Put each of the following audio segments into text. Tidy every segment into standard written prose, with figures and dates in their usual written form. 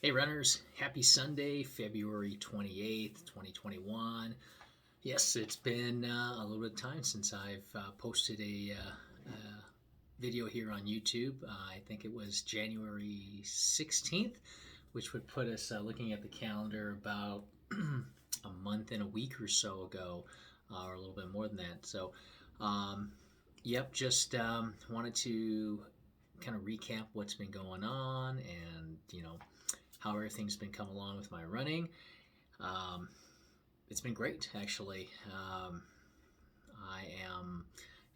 Hey runners, happy Sunday, February 28th, 2021. Yes, it's been a little bit of time since I've posted a video here on YouTube. I think it was January 16th, which would put us looking at the calendar about a month and a week or so ago, or a little bit more than that. So, um, yep, just wanted to kind of recap what's been going on and, how everything's been coming along with my running. Um, it's been great, actually. I am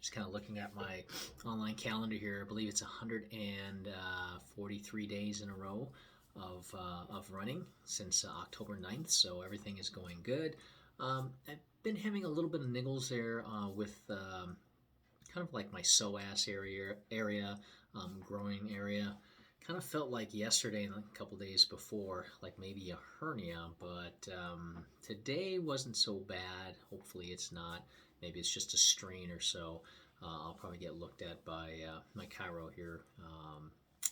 just kind of looking at my online calendar here. I believe it's 143 days in a row of running since October 9th, so everything is going good. I've been having a little bit of niggles there with kind of like my psoas area, groin area. Kind of felt like yesterday and a couple days before, like maybe a hernia, but today wasn't so bad. Hopefully, it's not. Maybe it's just a strain or so. I'll probably get looked at by my chiro here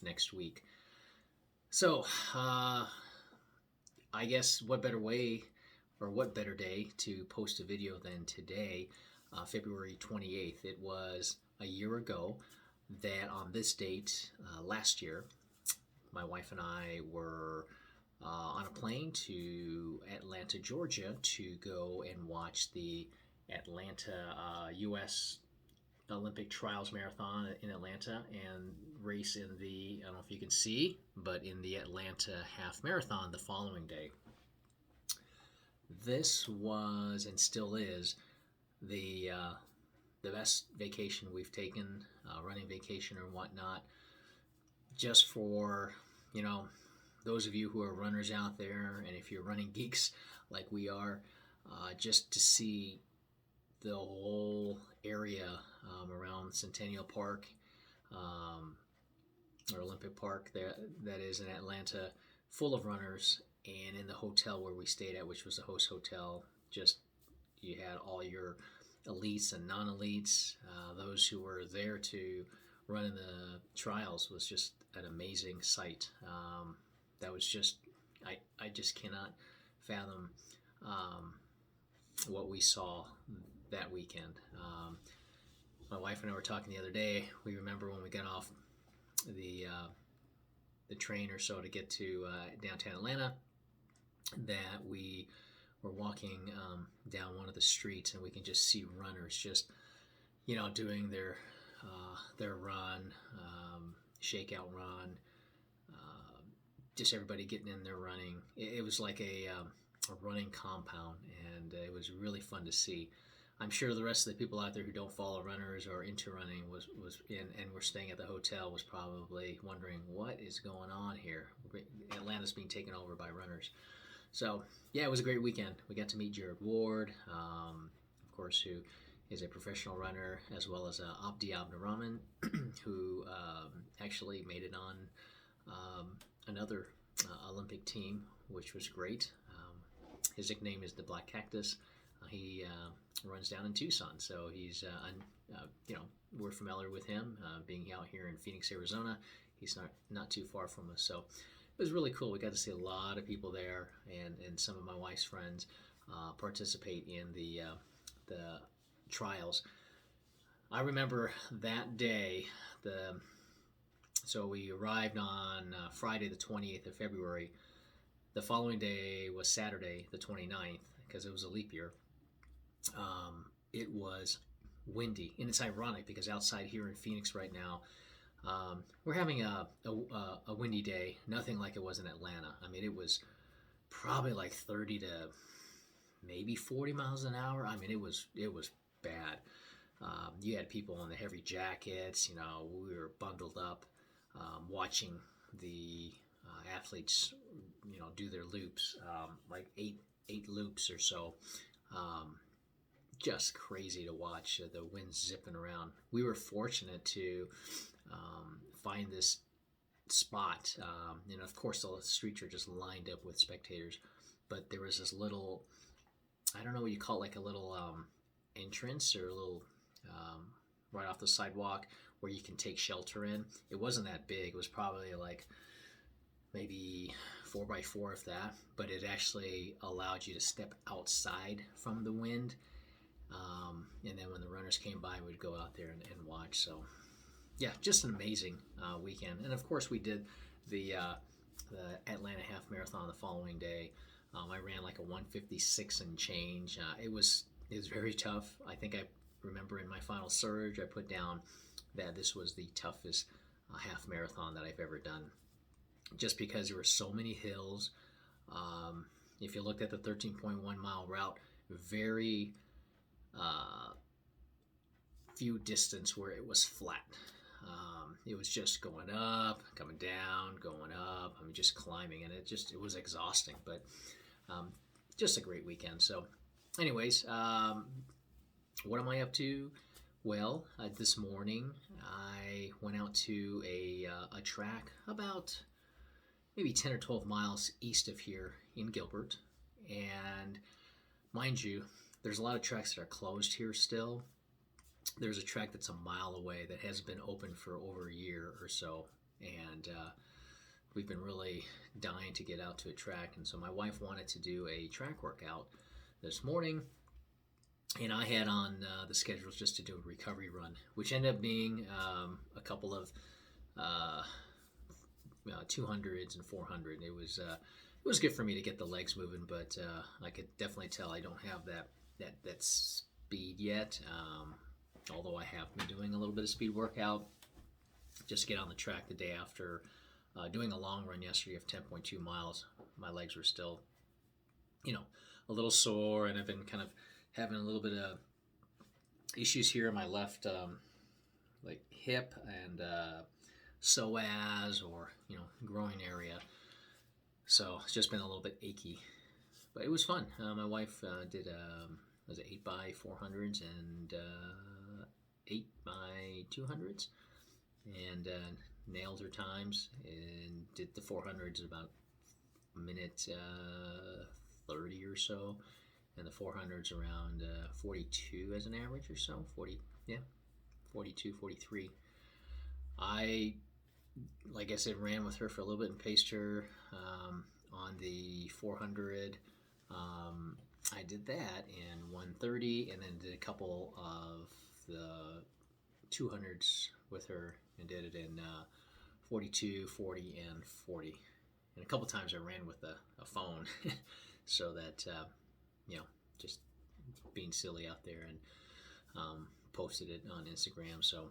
next week. So, I guess what better way or what better day to post a video than today, February 28th? It was a year ago that on this date last year, my wife and I were on a plane to Atlanta, Georgia to go and watch the Atlanta U.S. Olympic Trials Marathon in Atlanta and race in the, I don't know if you can see, but in the Atlanta Half Marathon the following day. This was and still is the best vacation we've taken, running vacation or whatnot, just for, you know, those of you who are runners out there, and if you're running geeks like we are, just to see the whole area around Centennial Park or Olympic Park that is in Atlanta, full of runners, and in the hotel where we stayed at, which was the host hotel, just you had all your elites and non-elites, those who were there to run in the trials was just an amazing sight. That was just I just cannot fathom um, what we saw that weekend. My wife and I were talking the other day. We remember when we got off the uh, the train or so to get to downtown Atlanta that we were walking down one of the streets and we can just see runners just doing their run, shakeout run, just everybody getting in there running. It was like a running compound, and it was really fun to see. I'm sure the rest of the people out there who don't follow runners or into running was in and were staying at the hotel was probably wondering what is going on here. Atlanta's being taken over by runners. So yeah, it was a great weekend. We got to meet Jared Ward, of course, who is a professional runner, as well as Abdi Abdurrahman, who actually made it on another Olympic team, which was great. His nickname is the Black Cactus. He runs down in Tucson, so he's we're familiar with him being out here in Phoenix, Arizona. He's not too far from us, so it was really cool. We got to see a lot of people there, and some of my wife's friends participate in the trials. I remember that day. So we arrived on Friday, the 20th of February. The following day was Saturday, the 29th, because it was a leap year. It was windy, and it's ironic because outside here in Phoenix right now, we're having a windy day, nothing like it was in Atlanta. I mean, it was probably like 30 to maybe 40 miles an hour. I mean, it was bad. You had people in the heavy jackets. We were bundled up, watching the athletes, do their loops, like eight loops or so. Um, just crazy to watch. The wind zipping around. We were fortunate to find this spot. Of course, the streets are just lined up with spectators, but there was this little, I don't know what you call it, like a little entrance or a little um, right off the sidewalk where you can take shelter in. It wasn't that big. It was probably like maybe 4x4 if that, but it actually allowed you to step outside from the wind. And then when the runners came by, we'd go out there and watch. So yeah, just an amazing weekend. And of course, we did the Atlanta Half Marathon the following day. I ran like a 156 and change. It was very tough. I think I remember in my final surge, I put down that this was the toughest half marathon that I've ever done, just because there were so many hills. If you looked at the 13.1 mile route, very few distance where it was flat. It was just going up, coming down, going up. I mean, just climbing, and it was exhausting. But just a great weekend. So, anyways, what am I up to? Well, this morning I went out to a track about maybe 10 or 12 miles east of here in Gilbert, and mind you, there's a lot of tracks that are closed here still. There's a track that's a mile away that hasn't been open for over a year or so, and we've been really dying to get out to a track. And so my wife wanted to do a track workout this morning, and I had on the schedule just to do a recovery run, which ended up being a couple of 200s and 400. It was good for me to get the legs moving, but I could definitely tell I don't have that speed yet. Although I have been doing a little bit of speed workout just to get on the track the day after doing a long run yesterday of 10.2 miles. My legs were still, a little sore, and I've been kind of having a little bit of issues here in my left like hip and psoas or groin area. So it's just been a little bit achy, but it was fun. My wife did was it 8x400s and 8x200s, and nailed her times and did the 400s about a minute 30 or so, and the 400s around 42 as an average or so. 42, 43. Like I said, ran with her for a little bit and paced her on the 400. I did that in 1:30, and then did a couple of the 200s with her and did it in 42, 40, and 40. And a couple times I ran with a phone so that, just being silly out there, and posted it on Instagram. So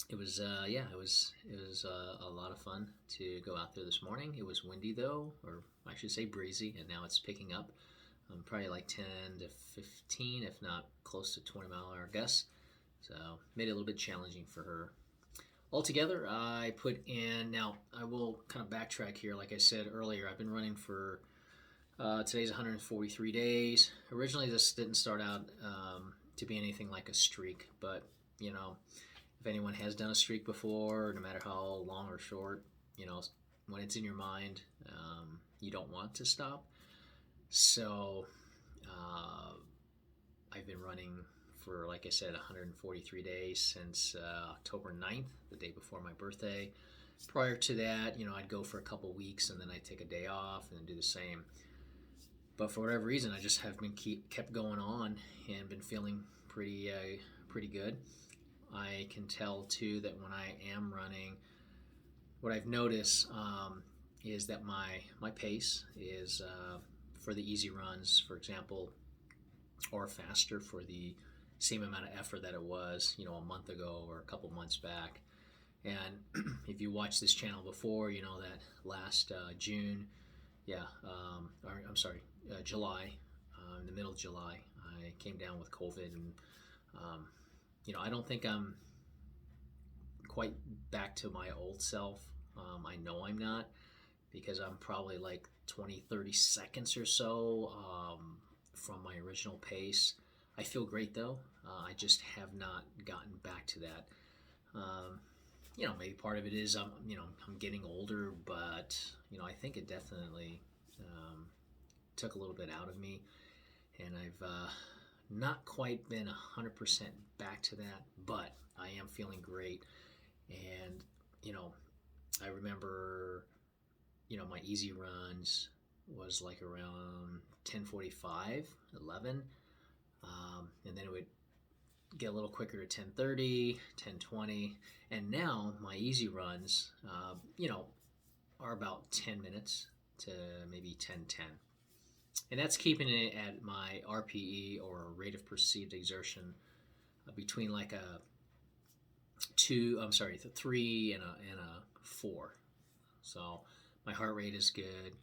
it was, it was a lot of fun to go out there this morning. It was windy though, or I should say breezy, and now it's picking up. Probably like 10 to 15, if not close to 20-mile-an-hour gusts. So made it a little bit challenging for her. Altogether, I put in, now I will kind of backtrack here. Like I said earlier, I've been running for, today's 143 days. Originally, this didn't start out to be anything like a streak, but, if anyone has done a streak before, no matter how long or short, when it's in your mind, you don't want to stop. So I've been running for, like I said, 143 days since October 9th, the day before my birthday. Prior to that, I'd go for a couple weeks, and then I'd take a day off and then do the same. But for whatever reason, I just have been kept going on and been feeling pretty good. I can tell too that when I am running, what I've noticed is that my pace is for the easy runs, for example, or faster for the same amount of effort that it was, a month ago or a couple months back. And if you watched this channel before, you know that last July, in the middle of July, I came down with COVID, and I don't think I'm quite back to my old self. I know I'm not, because I'm probably like 20-30 seconds or so from my original pace. I feel great though. I just have not gotten back to that. Maybe part of it is I'm getting older, but I think it definitely took a little bit out of me, and I've not quite been 100% back to that, but I am feeling great. And I remember my easy runs was like around 10:45, 11, and then it would get a little quicker to 10:30, 10:20, and now my easy runs, are about 10 minutes to maybe 10:10. And that's keeping it at my RPE, or rate of perceived exertion, between like a three and a four. So my heart rate is good.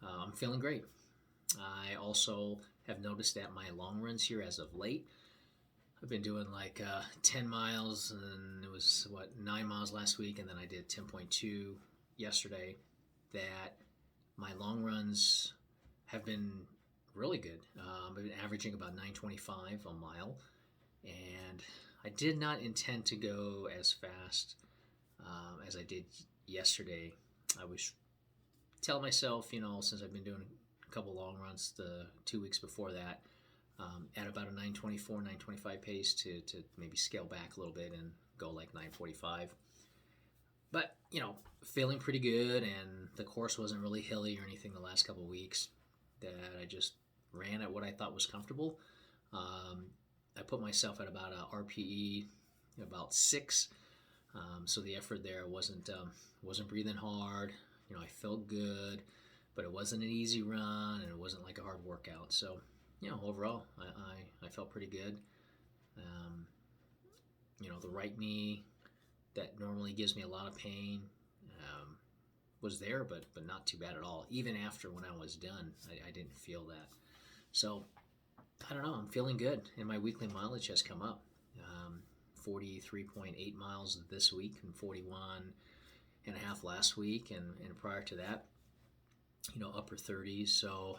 I'm feeling great. I also have noticed that my long runs here as of late, I've been doing like 10 miles, and it was 9 miles last week, and then I did 10.2 yesterday. That my long runs have been really good. I've been averaging about 9:25 a mile, and I did not intend to go as fast as I did yesterday. I was telling myself, since I've been doing a couple long runs the 2 weeks before that, at about a 9:24, 9:25 pace, to maybe scale back a little bit and go like 9:45. But, feeling pretty good, and the course wasn't really hilly or anything the last couple of weeks, that I just ran at what I thought was comfortable. I put myself at about a RPE about 6, so the effort there wasn't breathing hard. I felt good, but it wasn't an easy run, and it wasn't like a hard workout. So, overall, I felt pretty good. The right knee that normally gives me a lot of pain was there, but not too bad at all. Even after, when I was done, I didn't feel that. So I don't know. I'm feeling good, and my weekly mileage has come up. 43.8 miles this week, and 41.5 last week, and prior to that, upper 30s. So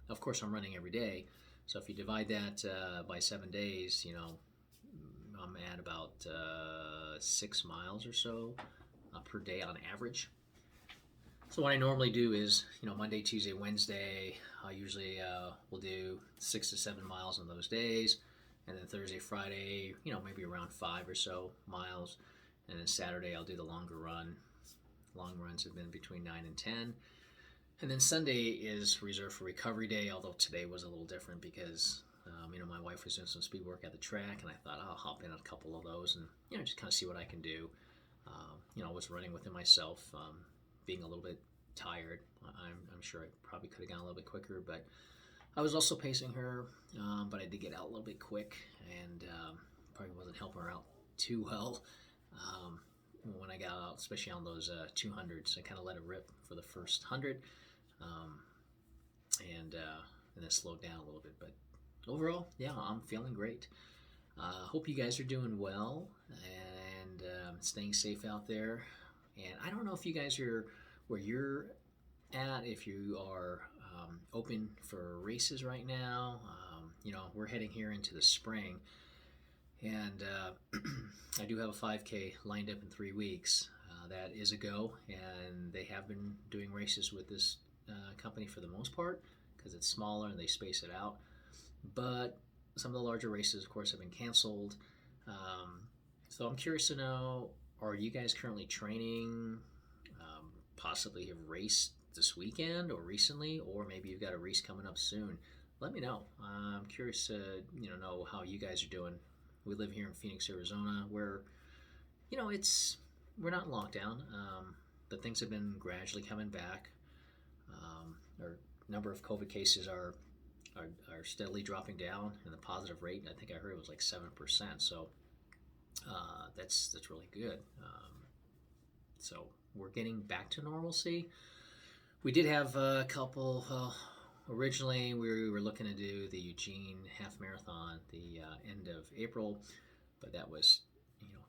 of course I'm running every day. So if you divide that by 7 days, I'm at about 6 miles or so per day on average. So what I normally do is, Monday, Tuesday, Wednesday, I usually will do 6 to 7 miles on those days. And then Thursday, Friday, maybe around 5 or so miles. And then Saturday, I'll do the longer run. Long runs have been between 9 and 10. And then Sunday is reserved for recovery day, although today was a little different because, my wife was doing some speed work at the track, and I thought I'll hop in a couple of those and, just kind of see what I can do. I was running within myself, being a little bit tired. I'm sure I probably could have gone a little bit quicker, but I was also pacing her, but I did get out a little bit quick, and probably wasn't helping her out too well. When I got out, especially on those 200s, I kind of let it rip for the first 100, and then slowed down a little bit. But overall, yeah, I'm feeling great. Hope you guys are doing well and staying safe out there. And I don't know if you guys are where you're at, if you are open for races right now. We're heading here into the spring, and I do have a 5K lined up in 3 weeks. That is a go, and they have been doing races with this company for the most part because it's smaller and they space it out. But some of the larger races, of course, have been canceled. So I'm curious to know, are you guys currently training? Possibly have raced this weekend or recently, or maybe you've got a race coming up soon. Let me know. I'm curious to know how you guys are doing. We live here in Phoenix, Arizona, where we're not in lockdown, but things have been gradually coming back. Our number of COVID cases are steadily dropping down, and the positive rate, I think I heard it was like 7%. So that's really good. So we're getting back to normalcy. We did have a couple. Originally, we were looking to do the Eugene Half Marathon the end of April, but that was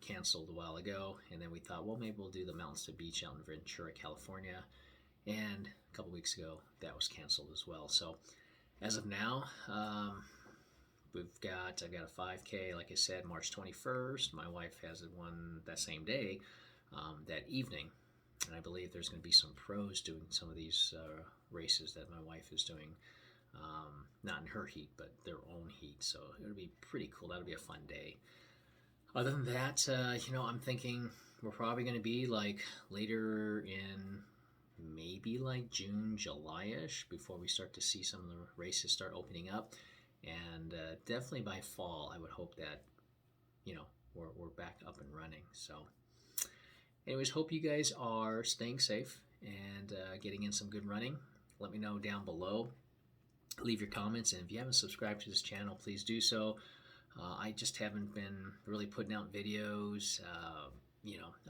canceled a while ago. And then we thought, well, maybe we'll do the Mountains to Beach out in Ventura, California. And a couple weeks ago, that was canceled as well. So as of now, I've got a 5K, like I said, March 21st. My wife has one that same day, that evening. And I believe there's going to be some pros doing some of these races that my wife is doing, not in her heat, but their own heat. So it'll be pretty cool. That'll be a fun day. Other than that, I'm thinking we're probably going to be like later in maybe like June, July-ish before we start to see some of the races start opening up. And definitely by fall, I would hope that, we're back up and running. So anyways, hope you guys are staying safe and getting in some good running. Let me know down below. Leave your comments, and if you haven't subscribed to this channel, please do so. I just haven't been really putting out videos.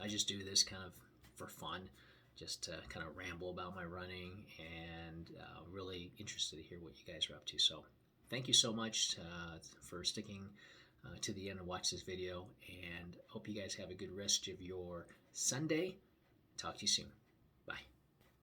I just do this kind of for fun, just to kind of ramble about my running, and really interested to hear what you guys are up to. So thank you so much for sticking to the end and watch this video, and hope you guys have a good rest of your Sunday. Talk to you soon. Bye.